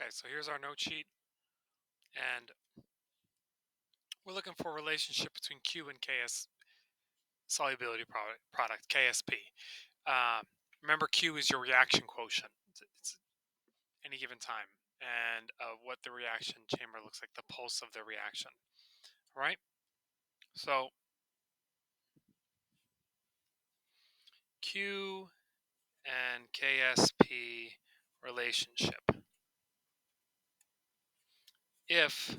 Okay, so here's our note sheet, and we're looking for a relationship between Q and Ks solubility product KSP. Um, Remember, Q is your reaction quotient. It's any given time, and what the reaction chamber looks like, the pulse of the reaction. All right. So Q and KSP relationship. If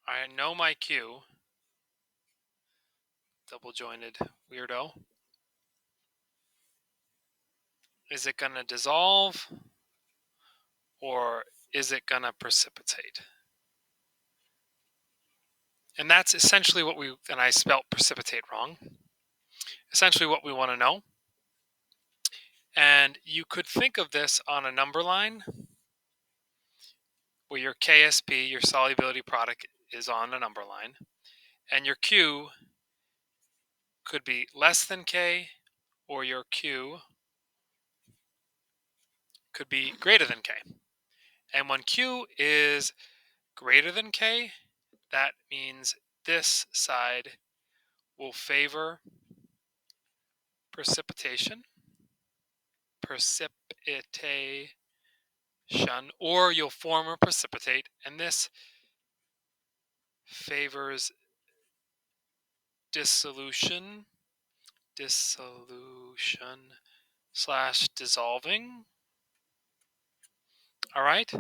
I know my Q, double jointed weirdo, is it going to dissolve or is it going to precipitate? And that's essentially what and I spelt precipitate wrong, essentially what we want to know. And you could think of this on a number line where your KSP, your solubility product, is on a number line, and your Q could be less than K, or your Q could be greater than K. And when Q is greater than K, that means this side will favor precipitation, or you'll form or precipitate, and this favors dissolution slash dissolving. All right.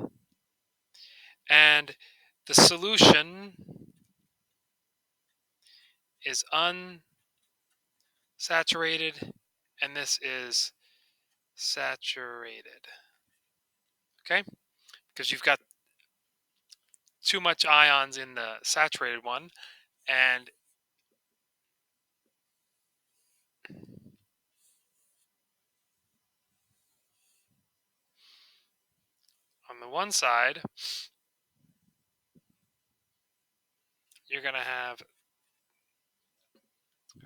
And the solution is unsaturated, and this is saturated. Okay? Because you've got too much ions in the saturated one, and on the one side, you're going to have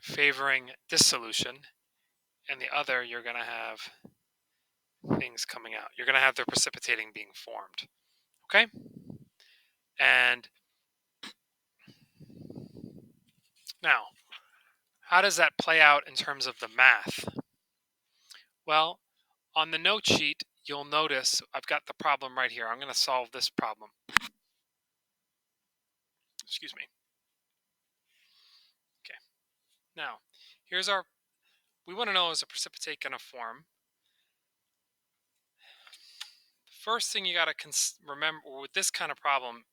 favoring dissolution, and the other, you're going to have things coming out. You're going to have the precipitating being formed. Okay? And now, how does that play out in terms of the math? Well, on the note sheet, you'll notice I've got the problem right here. I'm going to solve this problem. Excuse me. Okay. Now, we want to know, is a precipitate going to form? The first thing you got to remember with this kind of problem,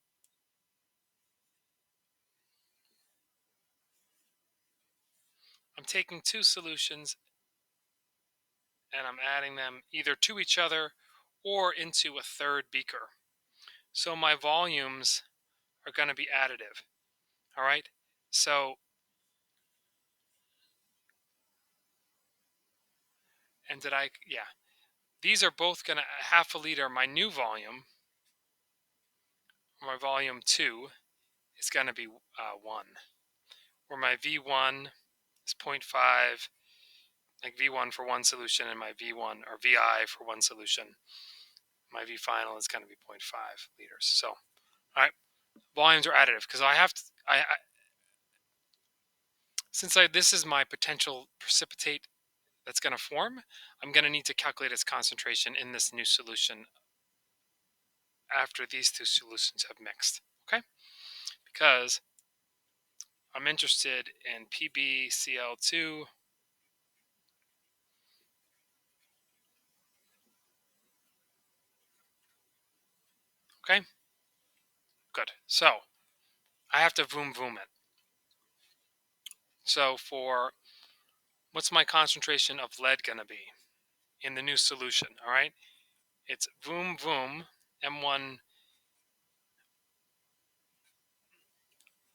I'm taking two solutions and I'm adding them either to each other or into a third beaker. So my volumes are going to be additive. All right. So, yeah, these are both going to, half a liter, my new volume, my volume 2, is going to be 1. Where my V1 is 0.5, like V1 for one solution, and my V1 or VI for one solution, my V final is going to be 0.5 liters. So, all right, volumes are additive because I have to, this is my potential precipitate that's going to form, I'm going to need to calculate its concentration in this new solution after these two solutions have mixed, okay? Because I'm interested in PbCl2 okay? Good. So, I have to voom it. So what's my concentration of lead going to be in the new solution, all right? It's voom, M1.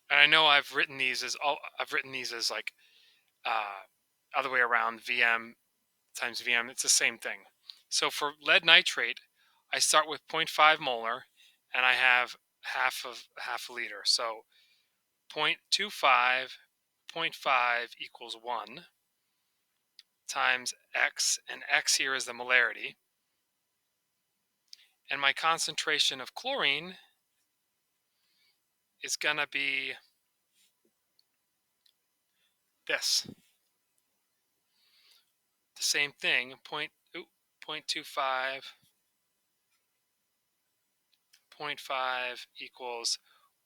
And I know I've written these as like other way around, VM times VM. It's the same thing. So for lead nitrate, I start with 0.5 molar and I have half a liter. So 0.25, 0.5 equals 1 times X, and X here is the molarity. And my concentration of chlorine is going to be this. The same thing, 0.25, 0.5 equals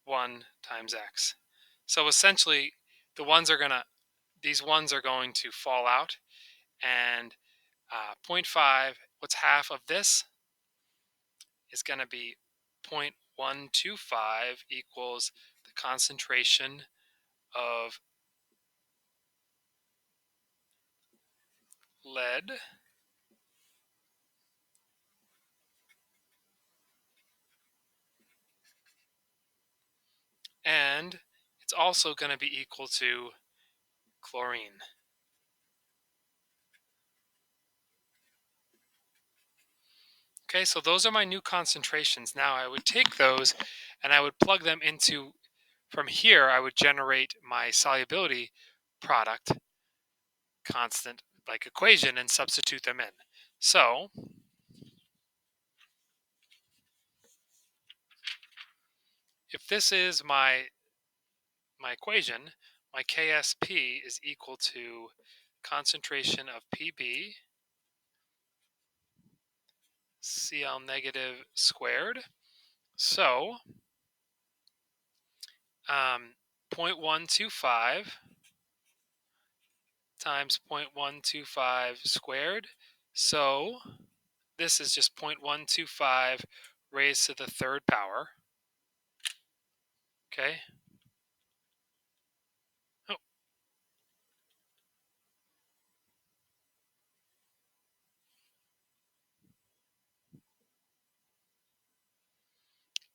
1 times x. So essentially, these ones are going to fall out, and 0.5, what's half of this, is going to be 0.125 equals the concentration of lead, and it's also going to be equal to chlorine. Okay, so those are my new concentrations. Now I would take those and I would plug them into, from here I would generate my solubility product constant like equation and substitute them in. So if this is my equation, my KSP is equal to concentration of PB Cl negative squared. So 0.125 times 0.125 squared. So this is just 0.125 raised to the third power. Okay. Oh,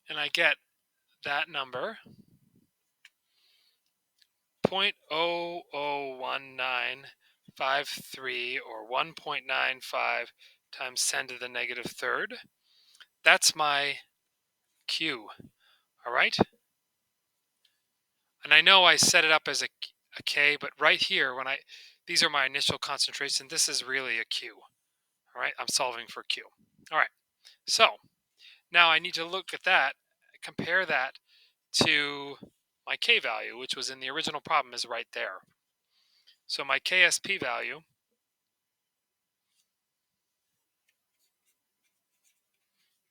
and I get that number 0.001953 or 1.95 times 10 to the negative third. That's my Q. All right. And I know I set it up as a K, but right here, these are my initial concentration, this is really a Q. All right, I'm solving for Q. All right, so now I need to look at that, compare that to my K value, which was in the original problem, is right there. So my KSP value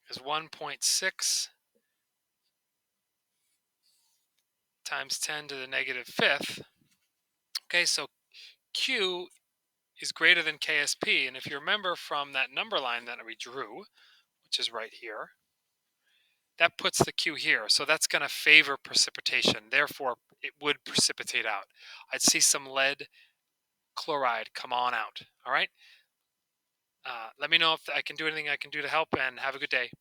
is 1.6 times 10 to the negative fifth. Okay, so Q is greater than KSP, and if you remember from that number line that we drew, which is right here, that puts the Q here. So that's going to favor precipitation. Therefore, it would precipitate out. I'd see some lead chloride come on out. All right. Let me know if I can do anything I can do to help, and have a good day.